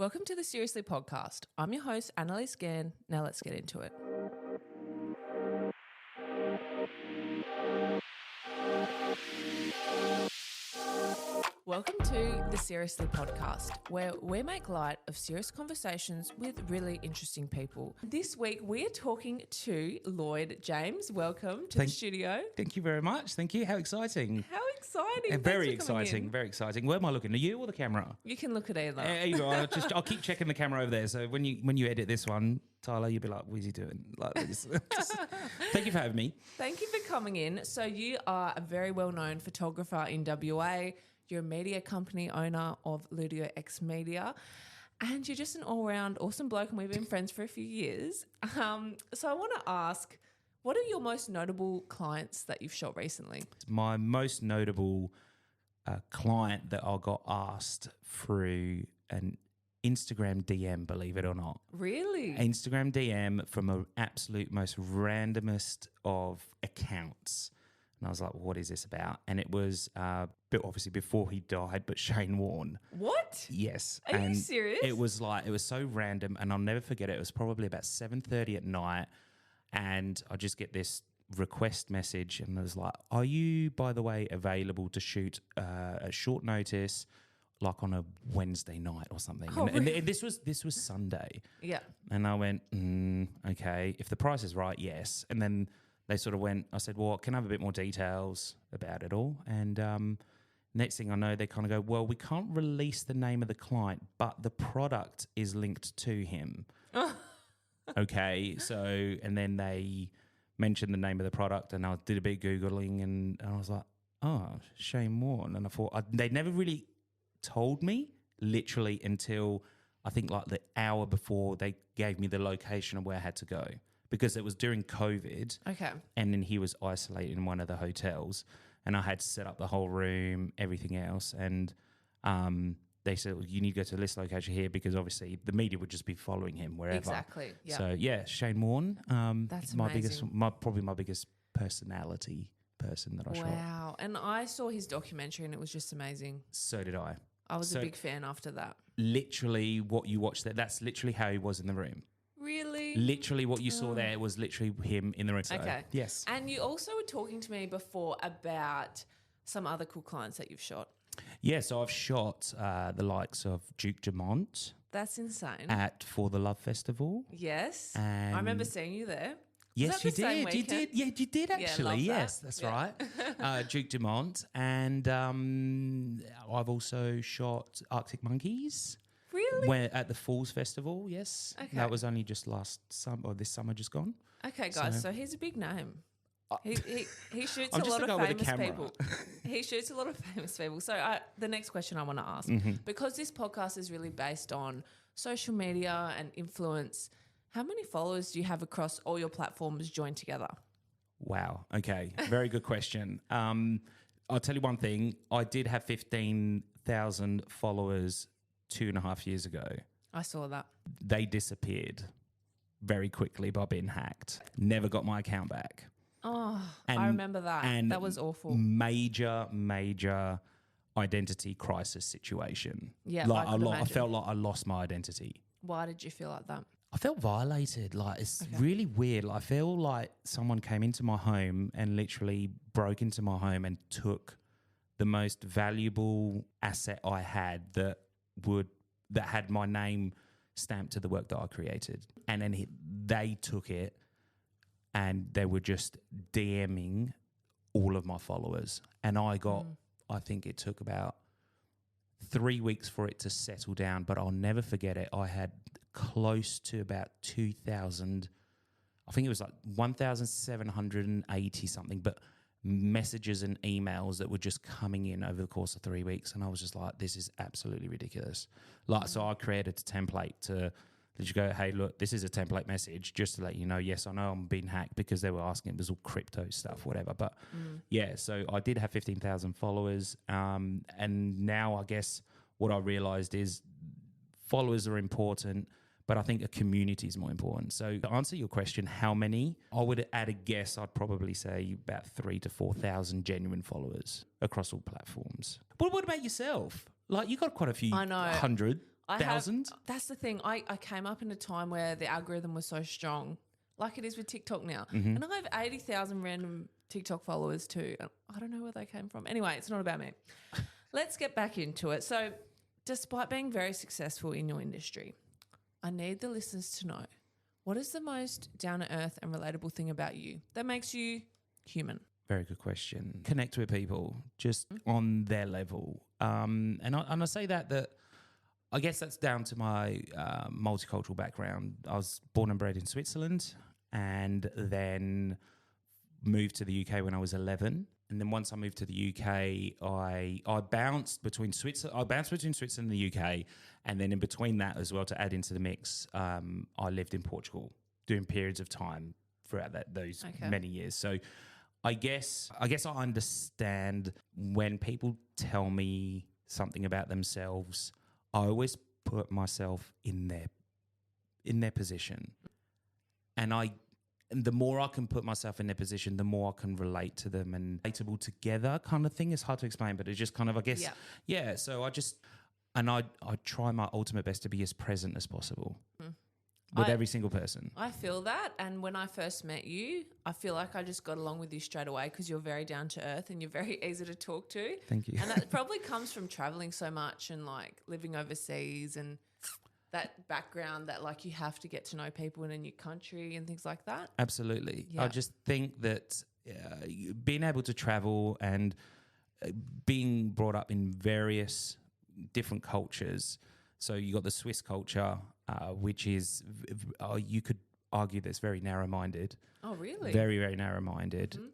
Welcome to the Seriously podcast. I'm your host, Annaliese. Now let's get into it. Welcome to the Seriously podcast, where we make light of serious conversations with really interesting people. This week, we are talking to Lloyd James. Welcome to the studio. Thank you very much. Thank you. How exciting. How exciting. Very exciting. Very exciting. Where am I looking? Are you or the camera? You can look at either. Either. I'll keep checking the camera over there. So when you edit this one, Tyler, you'll be like, what is he doing? Like this. Thank you for having me. Thank you for coming in. So you are a very well-known photographer in WA. You're a media company owner of Ludio X Media, and you're just an all-round awesome bloke, and we've been friends for a few years. So I want to ask, what are your most notable clients that you've shot recently? My most notable client that I got asked through an Instagram DM, believe it or not. Really? Instagram DM from an absolute most randomest of accounts. And I was like, what is this about? And it was obviously before he died, but Shane Warne. What? Yes. Are you serious? It was so random, and I'll never forget it. It was probably about 7:30 at night, and I just get this request message, and it was like, are you, by the way, available to shoot at short notice, like on a Wednesday night or something? Oh, and this was Sunday. Yeah. And I went, okay, if the price is right, yes. And then they sort of went, I said, well, can I have a bit more details about it all? And next thing I know, they kind of go, well, we can't release the name of the client, but the product is linked to him. Okay, so, and then they mentioned the name of the product, and I did a bit of Googling, and I was like, oh, Shane Warne. And I thought, they never really told me, literally, until I think like the hour before they gave me the location of where I had to go. Because it was during COVID. Okay. And then he was isolated in one of the hotels, and I had to set up the whole room, everything else. And they said, well, you need to go to this location here, because obviously the media would just be following him wherever. Exactly. Yep. So yeah, Shane Warne. That's my amazing. probably my biggest personality person that I shot. Wow. And I saw his documentary, and it was just amazing. So did I. I was a big fan after that. Literally what you watched there, that's literally how he was in the room. Really? Literally what you saw there was literally him in the room. So, Okay. yes. And you also were talking to me before about some other cool clients that you've shot. Yeah, so I've shot the likes of Dumont That's insane. at For the Love Festival. Yes. And I remember seeing you there. Yes, you did. You did. Yeah, you did actually. love that. Yes, that's right. Duke Dumont. And I've also shot Arctic Monkeys. Really? At the Falls Festival, yes. Okay. That was only just last summer, or this summer just gone. Okay, guys. So he's a big name. He shoots I'm a just lot a guy of with a famous camera. people. He shoots a lot of famous people. So the next question I want to ask, because this podcast is really based on social media and influence, how many followers do you have across all your platforms joined together? Wow. Okay. Very good question. I'll tell you one thing. I did have 15,000 followers 2.5 years ago. I saw that. They disappeared very quickly by being hacked. Never got my account back. Oh, I remember that. And that was awful. Major identity crisis situation. Yeah, like I could I imagine. felt like I lost my identity. Why did you feel like that? I felt violated. Like, it's really weird. Like, I feel like someone came into my home and literally broke into my home and took the most valuable asset I had that had my name stamped to the work that I created. And then they took it, and they were just DMing all of my followers. And I think it took about 3 weeks for it to settle down, but I'll never forget it. I had close to about 2,000, I think it was like 1,780 something, but messages and emails that were just coming in over the course of 3 weeks. And I was just like, this is absolutely ridiculous. Like, so I created a template to just go, hey, look, this is a template message just to let you know, yes, I know I'm being hacked, because they were asking, it was all crypto stuff, whatever. But yeah, so I did have 15,000 followers. And now I guess what I realized is followers are important, but I think a community is more important. So to answer your question, how many? I would, at a guess, I'd probably say about 3,000 to 4,000 genuine followers across all platforms. But what about yourself? Like, you got quite a few I know. 100. That's the thing. I came up in a time where the algorithm was so strong, like it is with TikTok now. Mm-hmm. And I have 80,000 random TikTok followers too. I don't know where they came from. Anyway, it's not about me. Let's get back into it. So despite being very successful in your industry, I need the listeners to know, what is the most down-to-earth and relatable thing about you that makes you human? Very good question. Connect with people just on their level. And I say that I guess that's down to my multicultural background. I was born and bred in Switzerland and then moved to the UK when I was 11. And then once I moved to the UK, I bounced between Switzerland and the UK. And then in between that as well, to add into the mix, I lived in Portugal doing periods of time throughout those many years. So I guess I understand when people tell me something about themselves, I always put myself in their position. And the more I can put myself in their position, the more I can relate to them, and relatable together kind of thing. It's hard to explain, but it's just kind of, I guess, yeah. So I try my ultimate best to be as present as possible with every single person. I feel that. And when I first met you, I feel like I just got along with you straight away because you're very down to earth and you're very easy to talk to. Thank you. And that probably comes from traveling so much and like living overseas and that background that like you have to get to know people in a new country and things like that. Absolutely. Yeah. I just think that being able to travel and being brought up in various different cultures. So you got the Swiss culture, which is, you could argue that's very narrow-minded. Oh, really? Very, very narrow-minded. Mm-hmm.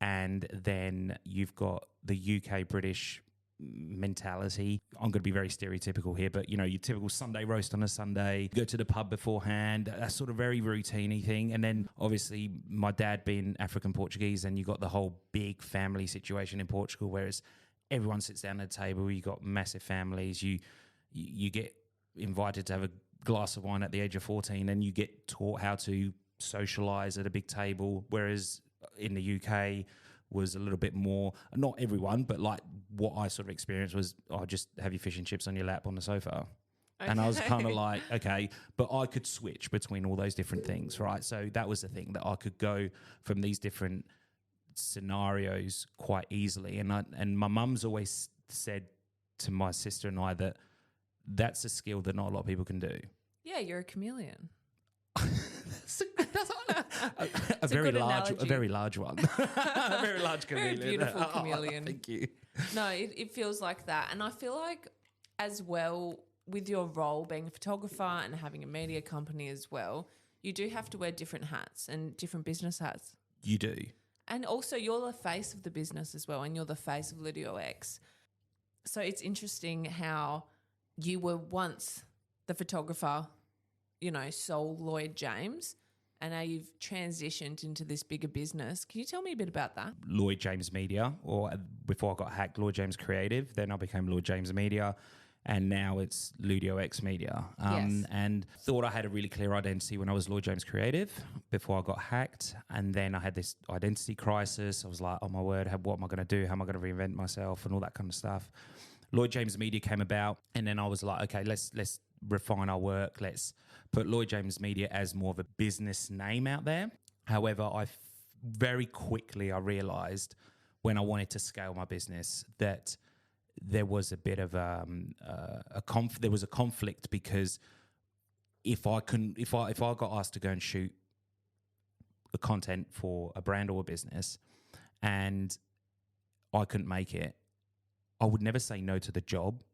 And then you've got the UK British mentality. I'm going to be very stereotypical here, but your typical Sunday roast on a Sunday, go to the pub beforehand, that sort of very routine-y thing. And then obviously my dad being African Portuguese, and you got the whole big family situation in Portugal, whereas everyone sits down at a table, you got massive families, you get invited to have a glass of wine at the age of 14 and you get taught how to socialise at a big table, whereas in the UK was a little bit more, not everyone, but like what I sort of experienced was, just have your fish and chips on your lap on the sofa. Okay. And I was kind of like, okay, but I could switch between all those different things, right? So that was the thing, that I could go from these different scenarios quite easily. And my mum's always said to my sister and I that that's a skill that not a lot of people can do. Yeah, you're a chameleon. a very large one. A very large chameleon. Very beautiful chameleon. Thank you. No, it feels like that. And I feel like as well, with your role being a photographer and having a media company as well, you do have to wear different hats and different business hats. You do. And also you're the face of the business as well, and you're the face of Ludio X. So it's interesting how you were once the photographer, sold Lloyd James, and now you've transitioned into this bigger business. Can you tell me a bit about that? Lloyd James Media, or before I got hacked, Lloyd James Creative. Then I became Lloyd James Media, and now it's Ludio X Media. Yes. And thought I had a really clear identity when I was Lloyd James Creative before I got hacked. And then I had this identity crisis. I was like, oh my word, what am I going to do? How am I going to reinvent myself and all that kind of stuff? Lloyd James Media came about, and then I was like, okay, let's refine our work. Let's put Lloyd James Media as more of a business name out there. However, very quickly I realised when I wanted to scale my business that there was a bit of there was a conflict, because if I got asked to go and shoot the content for a brand or a business and I couldn't make it, I would never say no to the job.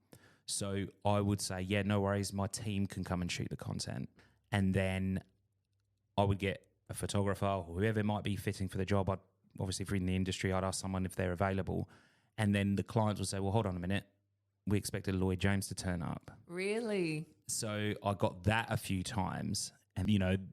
So I would say, yeah, no worries, my team can come and shoot the content. And then I would get a photographer or whoever might be fitting for the job. Obviously, if you're in the industry, I'd ask someone if they're available. And then the clients would say, well, hold on a minute, we expected Lloyd James to turn up. Really? So I got that a few times. And,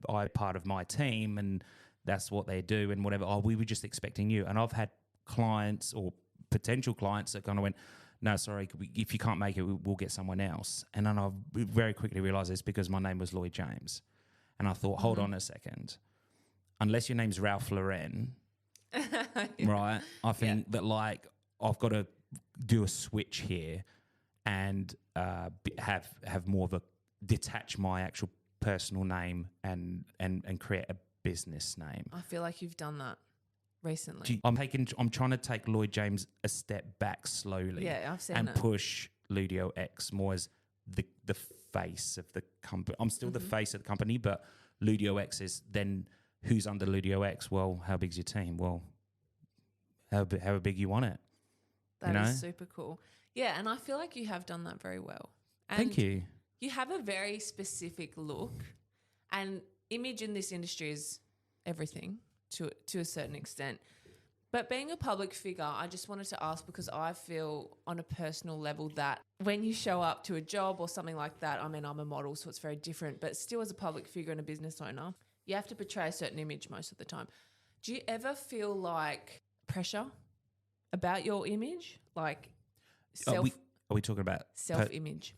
I'm part of my team and that's what they do and whatever. Oh, we were just expecting you. And I've had clients or potential clients that kind of went, no, sorry, if you can't make it, we'll get someone else. And then I very quickly realised it's because my name was Lloyd James. And I thought, hold on a second. Unless your name's Ralph Lauren, right, I think that, like, I've got to do a switch here and have more of a detach my actual personal name and create a business name. I feel like you've done that recently. I'm trying to take Lloyd James a step back slowly. Yeah, I've seen and it. push Ludio X more as the face of the company. I'm still the face of the company, but Ludio X is then who's under Ludio X? Well, how big's your team? Well, how big you want it? That is super cool. Yeah, and I feel like you have done that very well. And Thank you. You have a very specific look, and image in this industry is everything to a certain extent. But being a public figure, I just wanted to ask, because I feel on a personal level that when you show up to a job or something like that, I mean, I'm a model, so it's very different, but still as a public figure and a business owner, you have to portray a certain image most of the time. Do you ever feel like pressure about your image? Like Are we talking about self-image?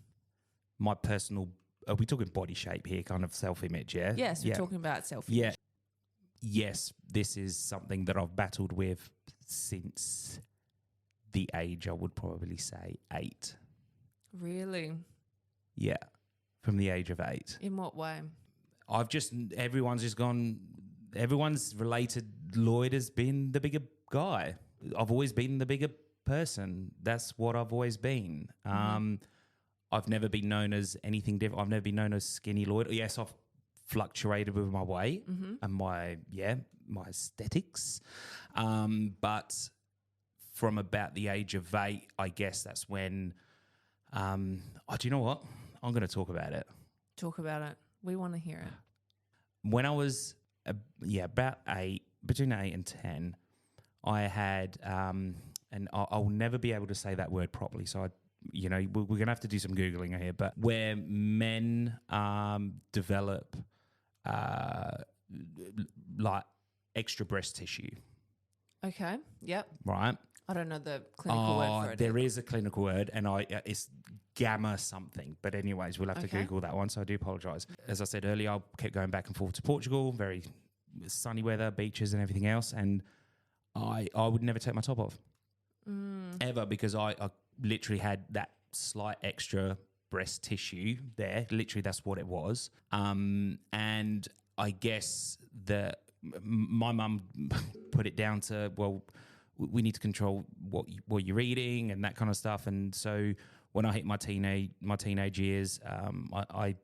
my personal... Are we talking body shape here, kind of self-image, yeah? Yes, we're talking about self-image. Yeah. Yes, this is something that I've battled with since the age, I would probably say 8. Really? Yeah, from the age of 8. In what way? Everyone's related Lloyd as being the bigger guy. I've always been the bigger person. That's what I've always been. I've never been known as anything different. I've never been known as skinny Lloyd. Yes, I've fluctuated with my weight and my aesthetics. But from about the age of 8, I guess that's when, do you know what? I'm going to talk about it. Talk about it. We want to hear it. When I was, about 8, between 8 and 10, I had, and I'll never be able to say that word properly. So we're going to have to do some Googling here, but where men develop like extra breast tissue. Okay. Yep. Right. I don't know the clinical word for it. There is a clinical word, and it's gamma something. But anyways, we'll have to Google that one, so I do apologise. As I said earlier, I kept going back and forth to Portugal, very sunny weather, beaches and everything else, and I would never take my top off. Ever, because I literally had that slight extra breast tissue there. Literally, that's what it was. And I guess my mum put it down to, well, we need to control what you're eating and that kind of stuff. And so when I hit my teenage years, I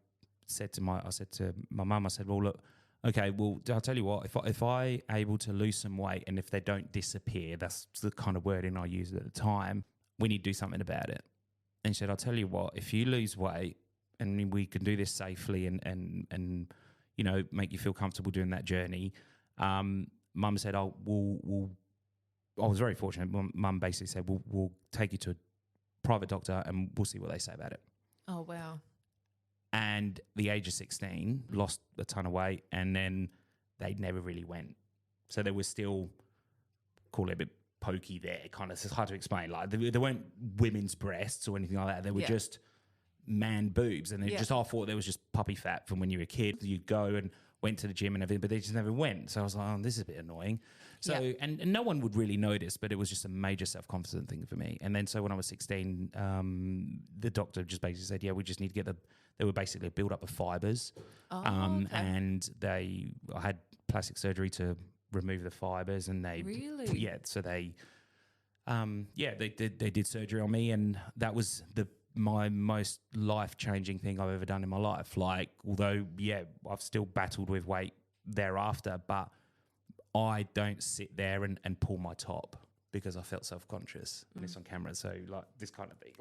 said to my mum, I said, well, look, okay, well, I'll tell you what, if I able to lose some weight and if they don't disappear, that's the kind of wording I used at the time, we need to do something about it. And she said, I'll tell you what, if you lose weight and we can do this safely and make you feel comfortable doing that journey, Mum said, I was very fortunate. Mum basically said, we'll take you to a private doctor and we'll see what they say about it. Oh, wow. And the age of 16, lost a ton of weight, and then they never really went. So there was still, call it a bit pokey there, kind of, it's hard to explain. Like there weren't women's breasts or anything like that. They were just man boobs. And I thought there was just puppy fat from when you were a kid. You'd go and went to the gym and everything, but they just never went. So I was like, oh, this is a bit annoying. So, and no one would really notice, but it was just a major self-confidence thing for me. And then so when I was 16, the doctor just basically said, we just need to get they were basically a build-up of fibres. And I had plastic surgery to remove the fibres, and they... Really? So they... they did surgery on me, and that was my most life-changing thing I've ever done in my life. Like, although, I've still battled with weight thereafter, but I don't sit there and pull my top because I felt self-conscious, and it's on camera, so like this kind of thing.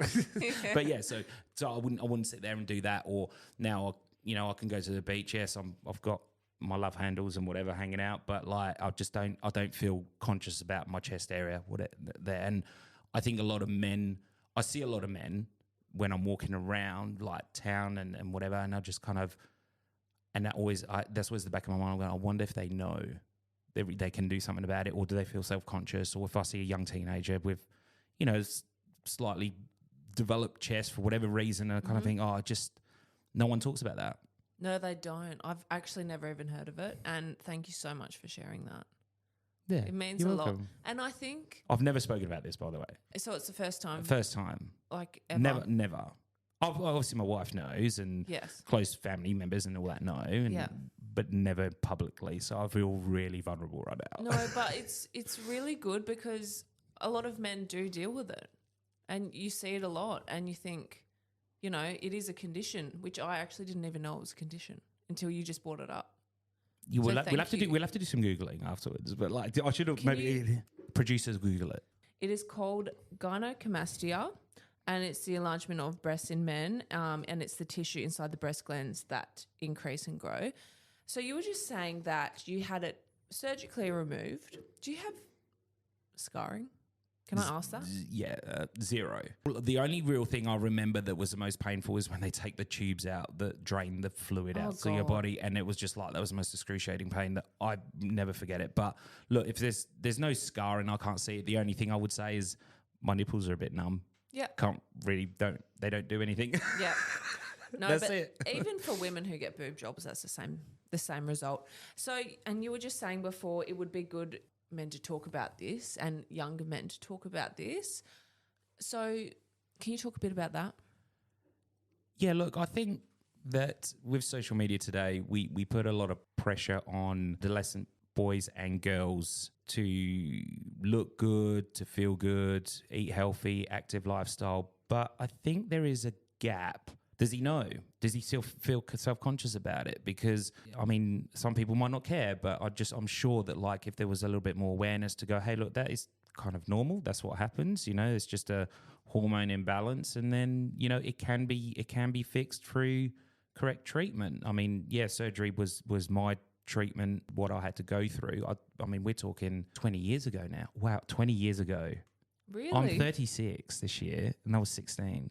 But so I wouldn't sit there and do that. Or now, I can go to the beach. Yes, I've got my love handles and whatever hanging out, but like I don't feel conscious about my chest area there. And I think I see a lot of men when I'm walking around like town and whatever, and I just kind of, and that's always the back of my mind. I'm going, I wonder if they know they can do something about it, or do they feel self-conscious? Or if I see a young teenager with, slightly developed chest for whatever reason, and I kind of think, no one talks about that. No, they don't. I've actually never even heard of it, and thank you so much for sharing that. Yeah, It means you're a lot. welcome. And I think, I've never spoken about this, by the way. so it's the first time, First time. like ever. Never. Obviously, my wife knows, and Yes. close family members and all that know, and, Yeah. but never publicly. So I feel really vulnerable right now. No, but it's really good because a lot of men do deal with it, and you see it a lot, and you think, you know, it is a condition, which I actually didn't even know it was a condition until you just brought it up. You will So we'll have to thank do we'll have to do some googling afterwards. But like, I should have Can maybe producers Google it. It is called gynecomastia, and it's the enlargement of breasts in men, and it's the tissue inside the breast glands that increase and grow. So you were just saying that you had it surgically removed. Do you have scarring? Can I ask that? Yeah, 0. The only real thing I remember that was the most painful is when they take the tubes out that drain the fluid Oh, out to your God. body, and it was just like that was the most excruciating pain that I never forget it. But look, if there's no scarring, I can't see it. The only thing I would say is my nipples are a bit numb. Yeah. They don't do anything. Yeah. No, That's but it. even for women who get boob jobs, that's the same result. So, and you were just saying before, it would be good men to talk about this and younger men to talk about this. So, can you talk a bit about that? Yeah, look, I think that with social media today, we put a lot of pressure on adolescent boys and girls to look good, to feel good, eat healthy, active lifestyle. But I think there is a gap. Does he know? Does he still feel self-conscious about it? Because, I mean, some people might not care, but I'm sure that, like, if there was a little bit more awareness to go, hey, look, that is kind of normal. That's what happens. You know, it's just a hormone imbalance. And then, you know, it can be fixed through correct treatment. I mean, yeah, surgery was my treatment, what I had to go through. I mean, we're talking 20 years ago now. Wow, 20 years ago. Really? I'm 36 this year, and I was 16.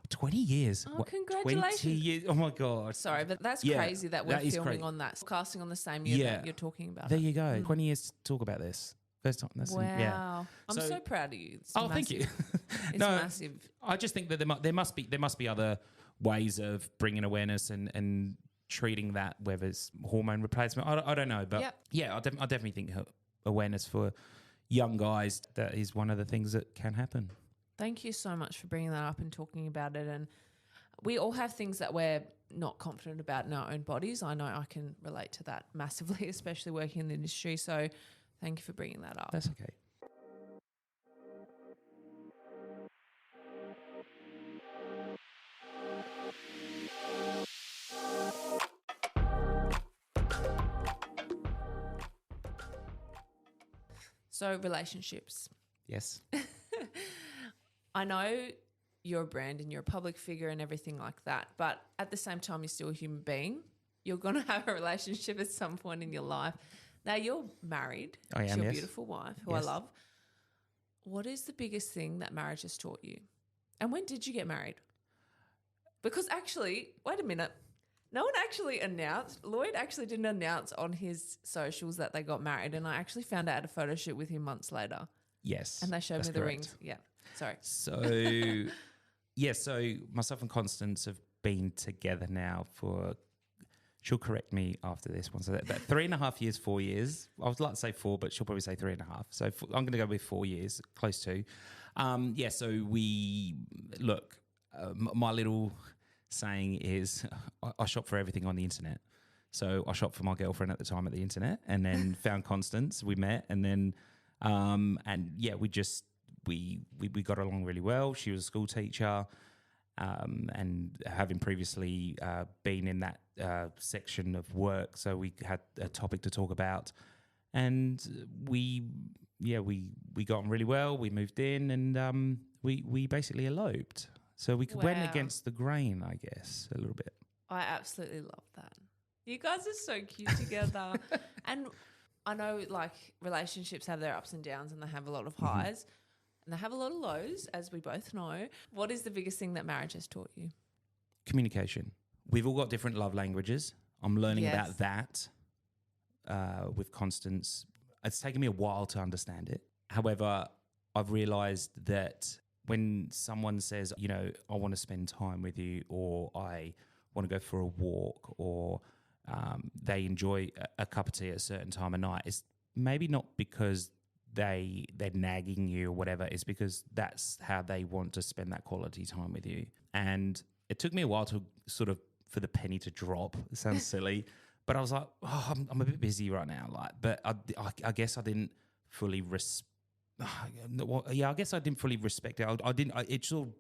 20 years. Oh, What, congratulations. 20 years. Oh, my God. Sorry, but that's Yeah, crazy that we're that is filming crazy. on that, casting on the same year Yeah. that you're talking about. There it. you go. 20 years to talk about this. First time. Wow. Yeah. I'm So- so proud of you. It's Oh, thank you. It's No, massive. I just think that there must be other ways of bringing awareness and treating that, whether it's hormone replacement. I don't know, but Yep. yeah, I definitely think awareness for young guys, that is one of the things that can happen. Thank you so much for bringing that up and talking about it. And we all have things that we're not confident about in our own bodies. I know I can relate to that massively, especially working in the industry. So thank you for bringing that up. That's okay. So relationships. Yes. I know you're a brand and you're a public figure and everything like that, but at the same time, you're still a human being. You're going to have a relationship at some point in your life. Now, you're married I to am, your yes. beautiful wife, who Yes. I love. What is the biggest thing that marriage has taught you? And when did you get married? Because actually, wait a minute. No one actually announced. Lloyd actually didn't announce on his socials that they got married, and I actually found out at a photo shoot with him months later, Yes. and they showed that's me the correct. rings. Yeah, sorry. So, yeah, so myself and Constance have been together now for, she'll correct me after this one, so about 3.5 years, 4 years. I would like to say 4, but she'll probably say 3.5. So I'm going to go with 4 years, close to. Yeah, so we, look, my little saying is I shop for everything on the internet. So I shopped for my girlfriend at the time at the internet, and then found Constance. We met, and then and yeah, we got along really well. She was a school teacher, and having previously been in that section of work, so we had a topic to talk about, and we got on really well. We moved in, and we basically eloped. So we went Wow. against the grain, I guess, a little bit. I absolutely love that. You guys are so cute together. And I know like relationships have their ups and downs, and they have a lot of highs and they have a lot of lows, as we both know. What is the biggest thing that marriage has taught you? Communication. We've all got different love languages. I'm learning Yes. about that with Constance. It's taken me a while to understand it. However, I've realised that when someone says, you know, I want to spend time with you, or I want to go for a walk, or they enjoy a cup of tea at a certain time of night, maybe not because they're nagging you or whatever. It's because that's how they want to spend that quality time with you. And it took me a while to sort of for the penny to drop. It sounds silly, but I was like, oh, I'm a bit busy right now. Like, but I guess I didn't fully I guess I didn't fully respect it. I didn't. It sort of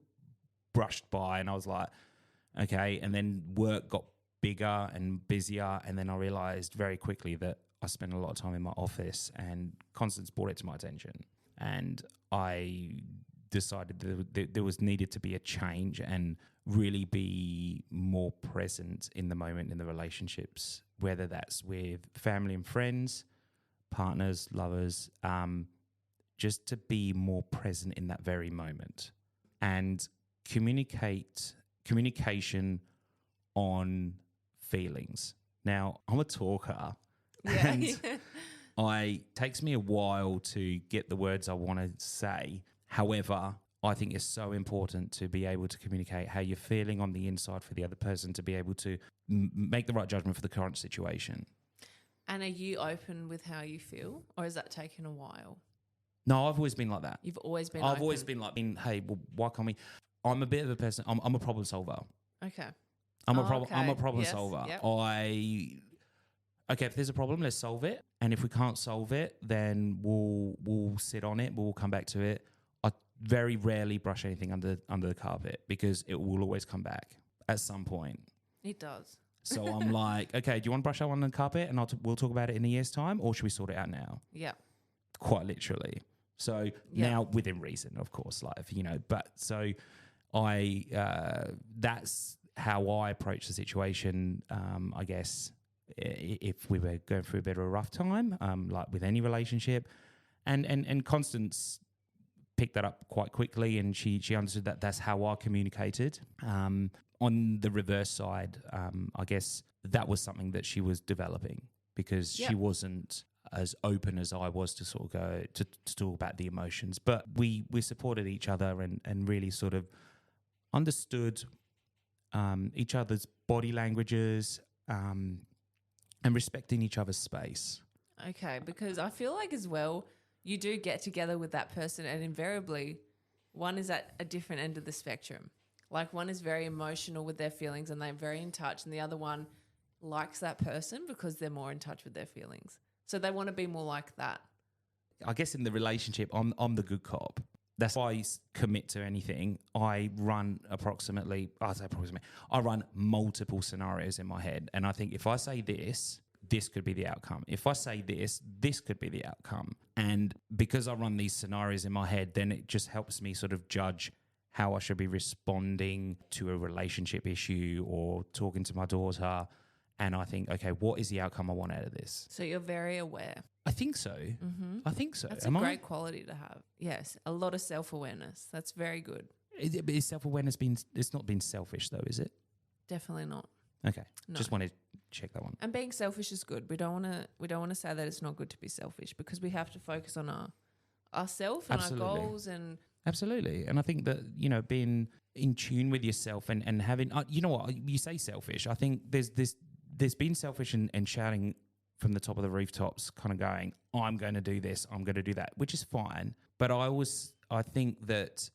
brushed by, and I was like, okay. And then work got bigger and busier, and then I realised very quickly that I spent a lot of time in my office, and Constance brought it to my attention, and I decided that there was needed to be a change and really be more present in the moment in the relationships, whether that's with family and friends, partners, lovers, just to be more present in that very moment and communication on feelings. Now, I'm a talker, and it takes me a while to get the words I want to say. However, I think it's so important to be able to communicate how you're feeling on the inside for the other person to be able to make the right judgment for the current situation. And are you open with how you feel, or has that taken a while? No, I've always been like that. You've always been I've open. always been like, hey, well, why can't we? I'm a bit of a person. I'm a problem solver. Okay. I'm a problem Yes, solver. yep. If there's a problem, let's solve it. And if we can't solve it, then we'll sit on it. We'll come back to it. I very rarely brush anything under the carpet because it will always come back at some point. It does. So I'm like, okay, do you want to brush that one on the carpet, and we'll talk about it in a year's time, or should we sort it out now? Yeah. Quite literally. So now within reason, of course, like, you know, but so that's how I approach the situation. I guess if we were going through a bit of a rough time, like with any relationship, and Constance picked that up quite quickly, and she understood that that's how I communicated. On the reverse side, I guess that was something that she was developing because she wasn't as open as I was to sort of go to talk about the emotions. But we supported each other and really sort of understood each other's body languages and respecting each other's space. Okay, because I feel like as well, you do get together with that person and invariably one is at a different end of the spectrum. Like one is very emotional with their feelings and they're very in touch, and the other one likes that person because they're more in touch with their feelings. So they want to be more like that. I guess in the relationship, I'm the good cop. That's why I commit to anything. I run I run multiple scenarios in my head. And I think if I say this could be the outcome. If I say this could be the outcome. And because I run these scenarios in my head, then it just helps me sort of judge how I should be responding to a relationship issue or talking to my daughter. And I think, okay, what is the outcome I want out of this? So you're very aware. I think so. Mm-hmm. I think so. That's a great quality to have. Yes, a lot of self-awareness. That's very good. Is self-awareness it's not been selfish though, is it? Definitely not. Okay. No. Just wanted to check that one. And being selfish is good. We don't want to say that it's not good to be selfish, because we have to focus on ourselves and Absolutely. our goals and Absolutely. And I think that, you know, being in tune with yourself and having, you know what, you say selfish. I think there's been selfish and shouting from the top of the rooftops, kind of going, I'm going to do this, I'm going to do that, which is fine. But I think that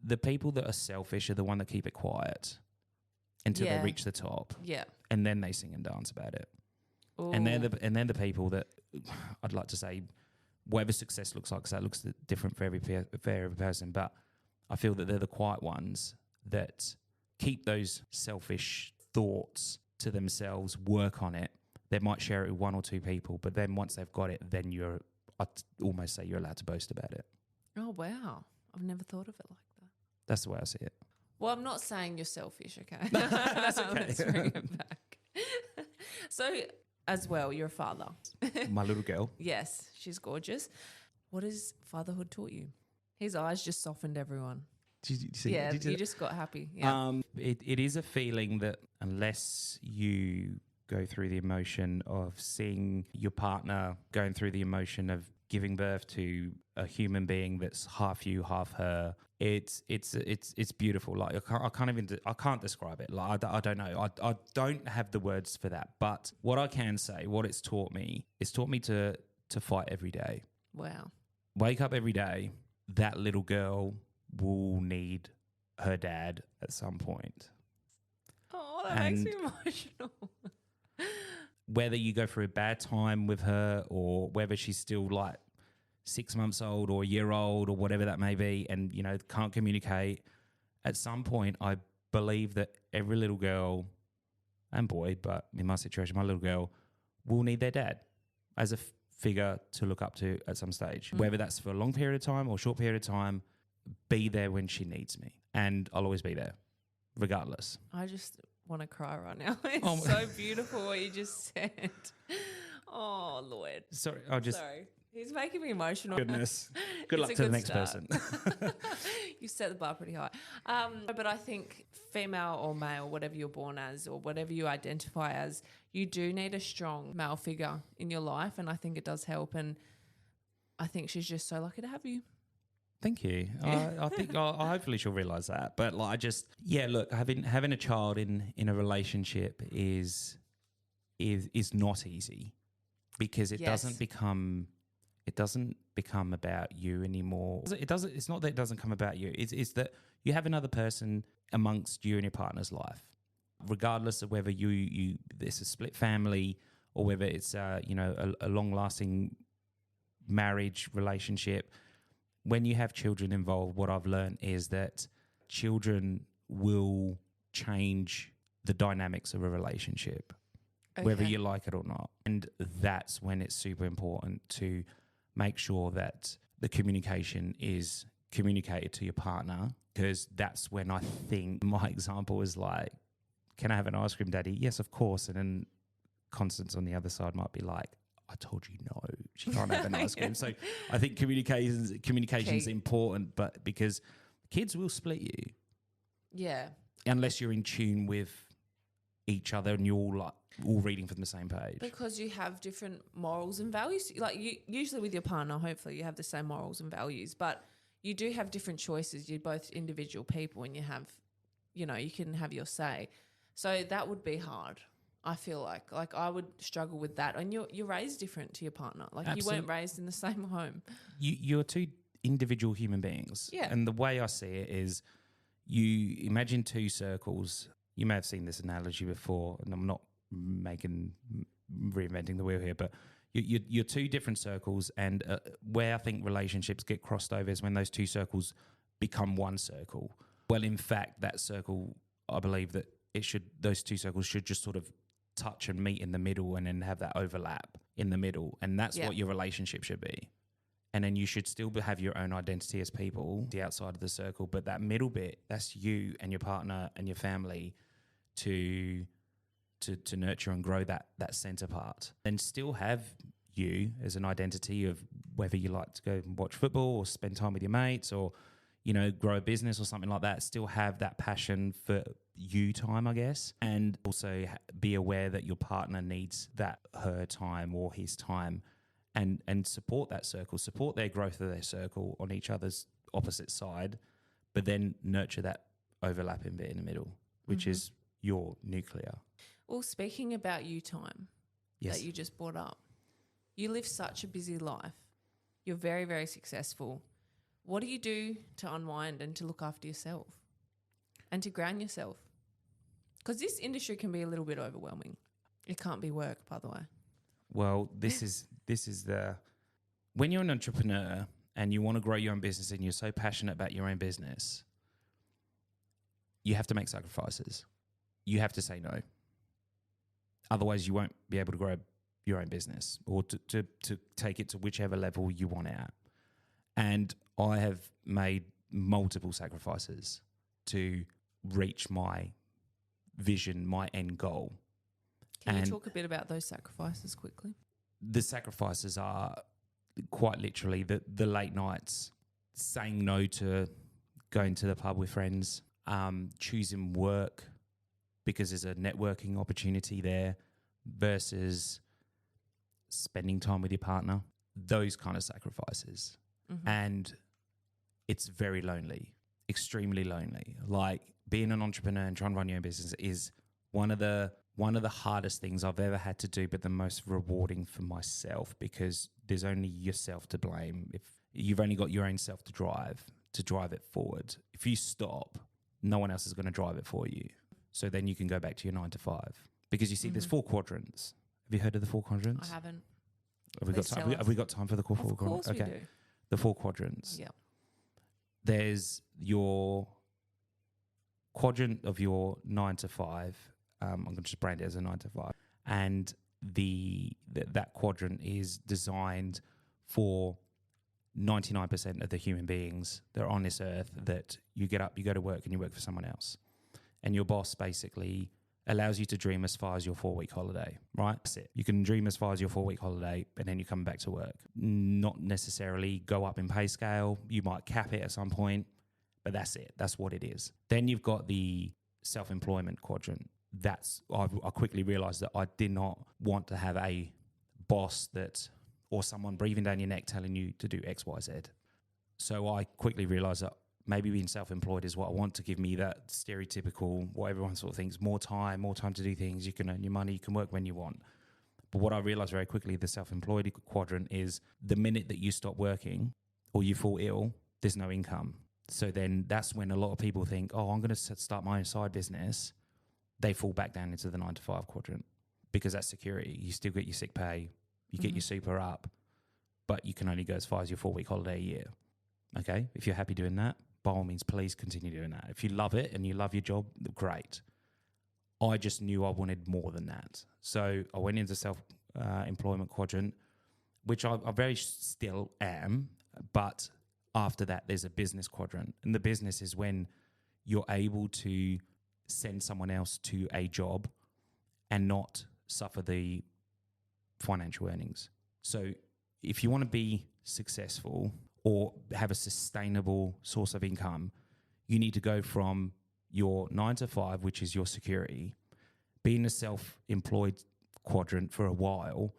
the people that are selfish are the one that keep it quiet until they reach the top. Yeah. And then they sing and dance about it. Ooh. And they're the people that I'd like to say, whatever success looks like, because that looks different for every person. But I feel that they're the quiet ones that keep those selfish thoughts to themselves, work on it. They might share it with one or two people, but then once they've got it, then I'd almost say you're allowed to boast about it. Oh, wow. I've never thought of it like that. That's the way I see it. Well, I'm not saying you're selfish, okay? That's okay. Let's bring it back. So, as well, you're a father. My little girl. Yes, she's gorgeous. What has fatherhood taught you? His eyes just softened everyone. Did you see? Yeah, Did you just got happy. Yeah. It is a feeling that unless you go through the emotion of seeing your partner going through the emotion of giving birth to a human being that's half you, half her, it's beautiful. Like I can't describe it. Like I don't know. I don't have the words for that. But what I can say, what it's taught me to to fight every day. Wow. Wake up every day, that little girl will need her dad at some point. Oh, that makes me emotional. Whether you go through a bad time with her or whether she's still like 6 months old or a year old or whatever that may be and, you know, can't communicate, at some point I believe that every little girl and boy, but in my situation, my little girl will need their dad as a figure to look up to at some stage, whether that's for a long period of time or short period of time. Be there when she needs me, and I'll always be there, regardless. I just want to cry right now. It's so beautiful what you just said. Oh, Lloyd. Sorry, Sorry. He's making me emotional. Goodness. Good luck to the next person. You set the bar pretty high. But I think female or male, whatever you're born as or whatever you identify as, you do need a strong male figure in your life, and I think it does help. And I think she's just so lucky to have you. Thank you. I think hopefully she'll realise that. But like, look, having a child in a relationship is not easy because it doesn't become about you anymore. It's not that it doesn't come about you. It's that you have another person amongst you and your partner's life, regardless of whether it's a split family or whether it's a long lasting marriage relationship. When you have children involved, what I've learned is that children will change the dynamics of a relationship, whether you like it or not. And that's when it's super important to make sure that the communication is communicated to your partner, because that's when I think my example is like, can I have an ice cream, Daddy? Yes, of course. And then Constance on the other side might be like, I told you no, she can't have an ice cream. So I think communication is important, but because kids will split you. Yeah. Unless you're in tune with each other and you're all reading from the same page. Because you have different morals and values. Like usually with your partner, hopefully you have the same morals and values, but you do have different choices. You're both individual people and you have, you can have your say. So that would be hard. I feel like I would struggle with that. And you're raised different to your partner. Like you weren't raised in the same home. You're two individual human beings. Yeah. And the way I see it is you imagine two circles. You may have seen this analogy before, and I'm not reinventing the wheel here, but you're two different circles, and where I think relationships get crossed over is when those two circles become one circle. Well, in fact, that circle, I believe that those two circles should just sort of touch and meet in the middle and then have that overlap in the middle. And that's what your relationship should be. And then you should still have your own identity as people, the outside of the circle, but that middle bit, that's you and your partner and your family to nurture and grow that center part. And still have you as an identity of whether you like to go and watch football or spend time with your mates or, grow a business or something like that. Still have that passion for you time, I guess, and also be aware that your partner needs her time or his time, and support that circle, support their growth of their circle on each other's opposite side, but then nurture that overlapping bit in the middle, which is your nuclear. Well, speaking about you time that you just brought up, you live such a busy life. You're very, very successful. What do you do to unwind and to look after yourself and to ground yourself? Because this industry can be a little bit overwhelming. It can't be work, by the way. Well, this is when you're an entrepreneur and you want to grow your own business and you're so passionate about your own business, you have to make sacrifices. You have to say no. Otherwise, you won't be able to grow your own business or to take it to whichever level you want it at. And I have made multiple sacrifices to reach my vision, my end goal. Can you talk a bit about those sacrifices quickly? The sacrifices are quite literally the late nights, saying no to going to the pub with friends, choosing work because there's a networking opportunity there versus spending time with your partner, those kind of sacrifices. Mm-hmm. And it's very lonely, extremely lonely. Like being an entrepreneur and trying to run your own business is one of the one of the hardest things I've ever had to do, but the most rewarding for myself, because there's only yourself to blame. If you've only got your own self to drive it forward. If you stop, no one else is going to drive it for you. So then you can go back to your 9 to 5. Because you see, there's 4 quadrants. Have you heard of the 4 quadrants? I haven't. Have we got time for the 4 Of quadrants? course we do. The 4 quadrants. Yeah. There's your quadrant of your 9 to 5. I'm going to just brand it as a 9 to 5. And that quadrant is designed for 99% of the human beings that are on this earth, that you get up, you go to work, and you work for someone else. And your boss basically allows you to dream as far as your 4-week holiday, right? That's it. You can dream as far as your 4-week holiday, and then you come back to work. Not necessarily go up in pay scale. You might cap it at some point, but that's it. That's what it is. Then you've got the self-employment quadrant. I quickly realized that I did not want to have a boss or someone breathing down your neck telling you to do X, Y, Z. So I quickly realized that maybe being self-employed is what I want, to give me that stereotypical, what everyone sort of thinks, more time to do things. You can earn your money, you can work when you want. But what I realized very quickly, the self-employed quadrant is the minute that you stop working or you fall ill, there's no income. So then that's when a lot of people think, oh, I'm going to start my own side business. They fall back down into the 9 to 5 quadrant, because that's security. You still get your sick pay, you get your super up, but you can only go as far as your 4-week holiday a year. Okay? If you're happy doing that, by all means, please continue doing that. If you love it and you love your job, great. I just knew I wanted more than that. So I went into self-employment quadrant, which I very still am, but after that, there's a business quadrant. And the business is when you're able to send someone else to a job and not suffer the financial earnings. So if you want to be successful or have a sustainable source of income, you need to go from your 9 to 5, which is your security, be in a self-employed quadrant for a while,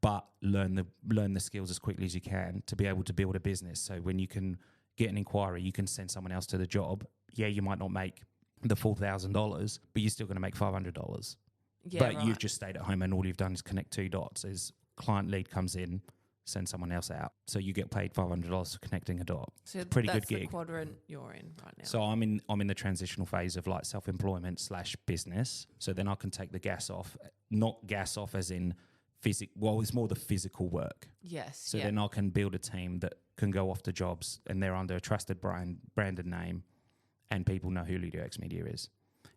but learn the skills as quickly as you can to be able to build a business. So when you can get an inquiry, you can send someone else to the job. Yeah, you might not make the full $1,000, but you're still going to make $500. Yeah, but right. you've just stayed at home and all you've done is connect 2 dots. Is client lead comes in, send someone else out. So you get paid $500 for connecting a dot. So pretty that's good gig. the quadrant you're in right now. So I'm in the transitional phase of like self-employment / business. So then I can take the gas off, not gas off as in well, it's more the physical work. Yes. So then I can build a team that can go off to jobs and they're under a trusted branded name, and people know who Ludio X Media is.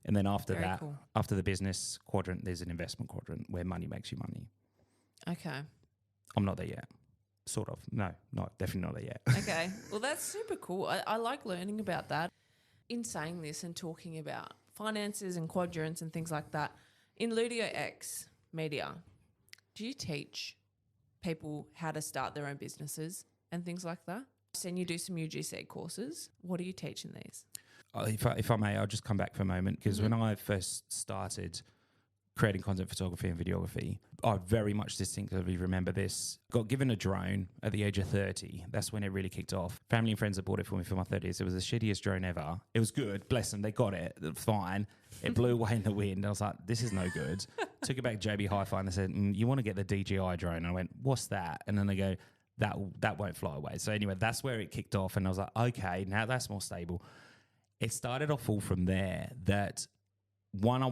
And then after Very that, cool. after the business quadrant, there's an investment quadrant where money makes you money. Okay. I'm not there yet. Sort of. No, definitely not there yet. Okay. Well, that's super cool. I like learning about that. In saying this and talking about finances and quadrants and things like that, in Ludio X Media, do you teach people how to start their own businesses and things like that? And you do some UGC courses. What do you teach in these? If I may, I'll just come back for a moment, because when I first started creating content photography and videography, I very much distinctively remember this. Got given a drone at the age of 30. That's when it really kicked off. Family and friends had bought it for me for my 30s. It was the shittiest drone ever. It was good. Bless them. They got it. Fine. It blew away in the wind. I was like, this is no good. Took it back to JB Hi-Fi and they said, you want to get the DJI drone? And I went, what's that? And then they go, that won't fly away. So anyway, that's where it kicked off. And I was like, okay, now that's more stable. It started off all from there, that when I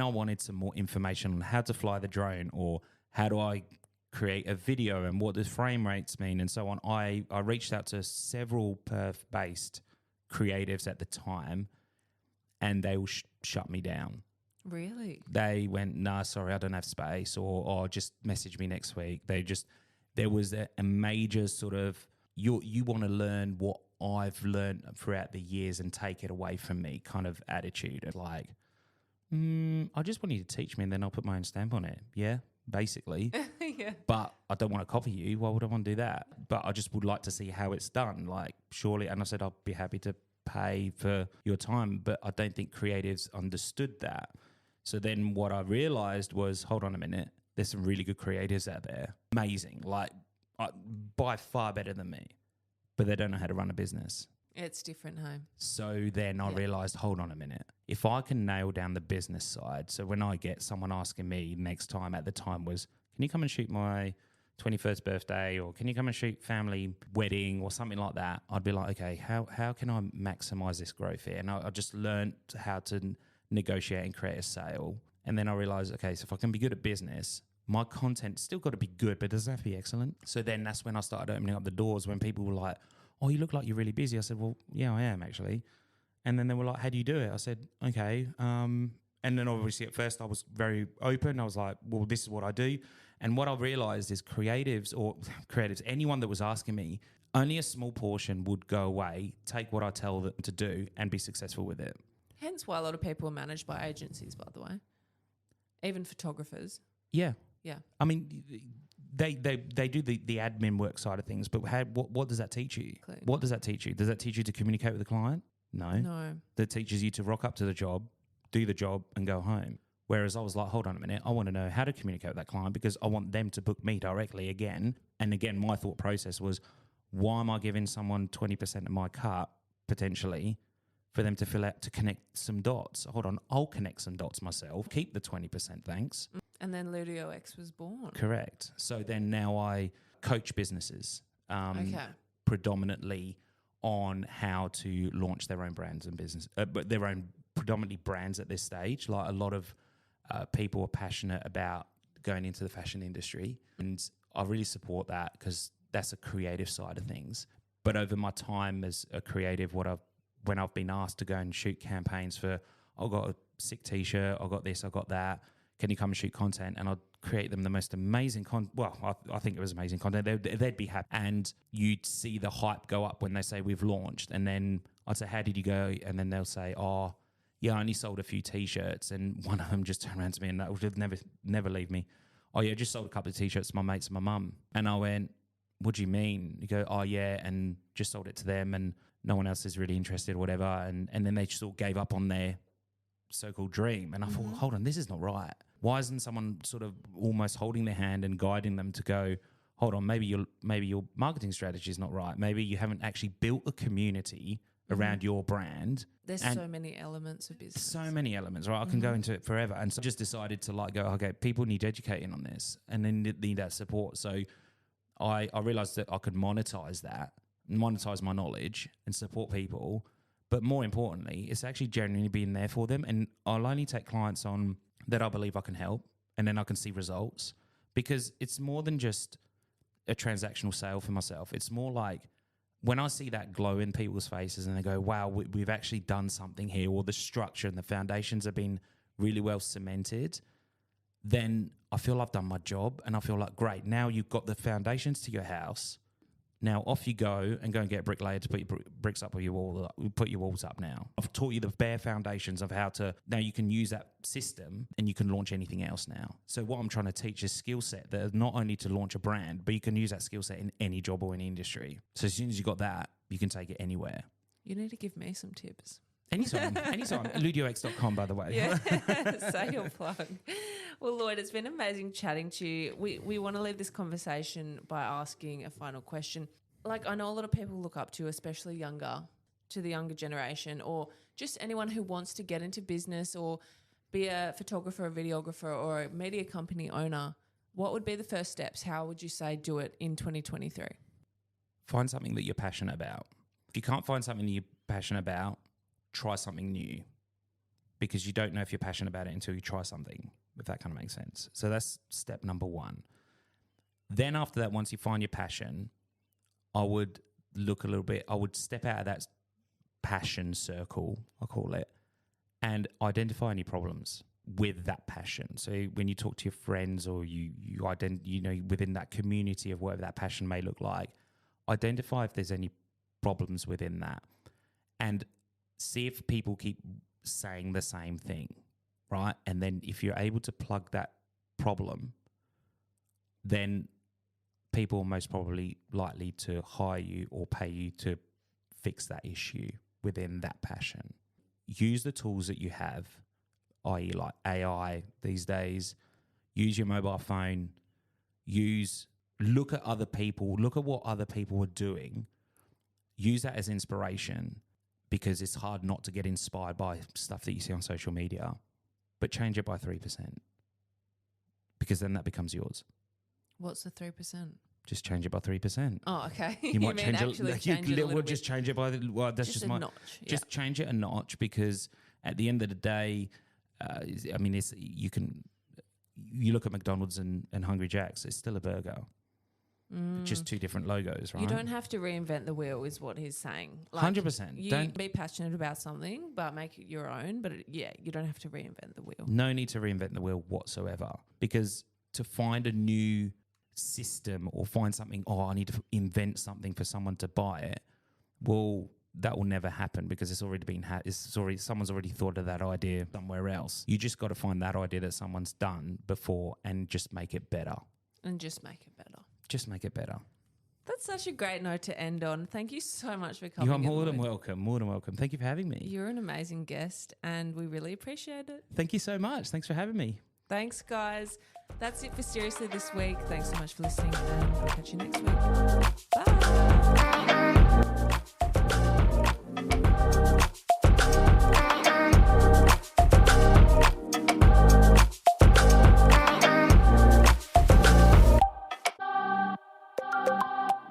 wanted some more information on how to fly the drone, or how do I create a video and what does frame rates mean and so on, I reached out to several Perth-based creatives at the time, and they all shut me down. Really? They went, nah, sorry, I don't have space, or just message me next week. There was a major sort of, you want to learn what I've learned throughout the years and take it away from me kind of attitude of like, I just want you to teach me and then I'll put my own stamp on it. Yeah, basically. Yeah. But I don't want to copy you. Why would I want to do that? But I just would like to see how it's done. Like, surely, and I said, I'll be happy to pay for your time, but I don't think creatives understood that. So then what I realized was, hold on a minute, there's some really good creatives out there. Amazing. Like, by far better than me. But they don't know how to run a business. It's different, hey? So then I realised, hold on a minute. If I can nail down the business side, so when I get someone asking me next time, at the time was, can you come and shoot my 21st birthday, or can you come and shoot family wedding or something like that? I'd be like, okay, how can I maximise this growth here? And I just learned how to negotiate and create a sale. And then I realised, okay, so if I can be good at business, my content's still got to be good, but it doesn't have to be excellent. So then that's when I started opening up the doors when people were like, oh, you look like you're really busy. I said, well, yeah, I am actually. And then they were like, how do you do it? I said, okay. And then obviously at first I was very open. I was like, well, this is what I do. And what I realized is creatives, anyone that was asking me, only a small portion would go away, take what I tell them to do and be successful with it. Hence why a lot of people are managed by agencies, by the way. Even photographers. Yeah. Yeah. I mean, they do the admin work side of things, but what does that teach you? Clearly. What does that teach you? Does that teach you to communicate with the client? No. That teaches you to rock up to the job, do the job and go home. Whereas I was like, hold on a minute, I want to know how to communicate with that client because I want them to book me directly again. And again, my thought process was, why am I giving someone 20% of my cut potentially for them to fill out to connect some dots? Hold on, I'll connect some dots myself. Keep the 20%, thanks. And then Ludio X was born. Correct. So then now I coach businesses predominantly on how to launch their own brands and business, but their own predominantly brands at this stage. Like a lot of people are passionate about going into the fashion industry, and I really support that because that's a creative side of things. But over my time as a creative, when I've been asked to go and shoot campaigns for, I've got a sick t-shirt, I've got this, I've got that, can you come and shoot content? And I'd create them the most amazing I think it was amazing content. They'd be happy. And you'd see the hype go up when they say we've launched. And then I'd say, how did you go? And then they'll say, oh, yeah, I only sold a few t-shirts. And one of them just turned around to me and that would never leave me. Oh, yeah, just sold a couple of t-shirts to my mates and my mum. And I went, what do you mean? You go, oh, yeah, and just sold it to them and no one else is really interested or whatever. And then they just all gave up on their so-called dream. And I thought, hold on, this is not right. Why isn't someone sort of almost holding their hand and guiding them to go, hold on, maybe your marketing strategy is not right. Maybe you haven't actually built a community around your brand. There's so many elements of business. So many elements, right? I can go into it forever. And so I just decided to go, okay, people need educating on this and then need that support. So I realized that I could monetize my knowledge and support people. But more importantly, it's actually genuinely being there for them. And I'll only take clients on that I believe I can help, and then I can see results, because it's more than just a transactional sale for myself. It's more like when I see that glow in people's faces and they go, wow, we've actually done something here, or the structure and the foundations have been really well cemented, then I feel I've done my job and I feel like, great, now you've got the foundations to your house. Now off you go and get a bricklayer to put your bricks up or your wall up. Put your walls up now. I've taught you the bare foundations of how to, now you can use that system and you can launch anything else now. So what I'm trying to teach is skill set that not only to launch a brand, but you can use that skill set in any job or any industry. So as soon as you got that, you can take it anywhere. You need to give me some tips. Anytime. LudioX.com, by the way. Yeah, say your plug. Well, Lloyd, it's been amazing chatting to you. We want to leave this conversation by asking a final question. I know a lot of people look up to, especially to the younger generation, or just anyone who wants to get into business or be a photographer, a videographer, or a media company owner. What would be the first steps? How would you say do it in 2023? Find something that you're passionate about. If you can't find something that you're passionate about, try something new, because you don't know if you're passionate about it until you try something, if that kind of makes sense. So that's step number one. Then after that, once you find your passion, I would step out of that passion circle, I call it, and identify any problems with that passion. So when you talk to your friends or you within that community of whatever that passion may look like, identify if there's any problems within that and see if people keep saying the same thing, right? And then if you're able to plug that problem, then people are most probably likely to hire you or pay you to fix that issue within that passion. Use the tools that you have, i.e. like AI these days. Use your mobile phone. Look at other people. Look at what other people are doing. use that as inspiration, because it's hard not to get inspired by stuff that you see on social media, but change it by 3%, because then that becomes yours. What's the 3%? Just change it by 3%. Oh, okay. You might mean change actually it. change it a little Just bit. change it by that's Just just a my notch. just change it a notch, because at the end of the day, I mean, you look at McDonald's and Hungry Jack's, it's still a burger. Just two different logos, right? You don't have to reinvent the wheel, is what he's saying. 100%. You Don't be passionate about something, but make it your own. But you don't have to reinvent the wheel. No need to reinvent the wheel whatsoever, because to find a new system or find something, I need to invent something for someone to buy it, well, that will never happen, because it's already been someone's already thought of that idea somewhere else. You just got to find that idea that someone's done before and just make it better. Just make it better. Just make it better. That's such a great note to end on. Thank you so much for coming. You're more than welcome. More than welcome. Thank you for having me. You're an amazing guest, and we really appreciate it. Thank you so much. Thanks for having me. Thanks, guys. That's it for Seriously this week. Thanks so much for listening, and we'll catch you next week. Bye.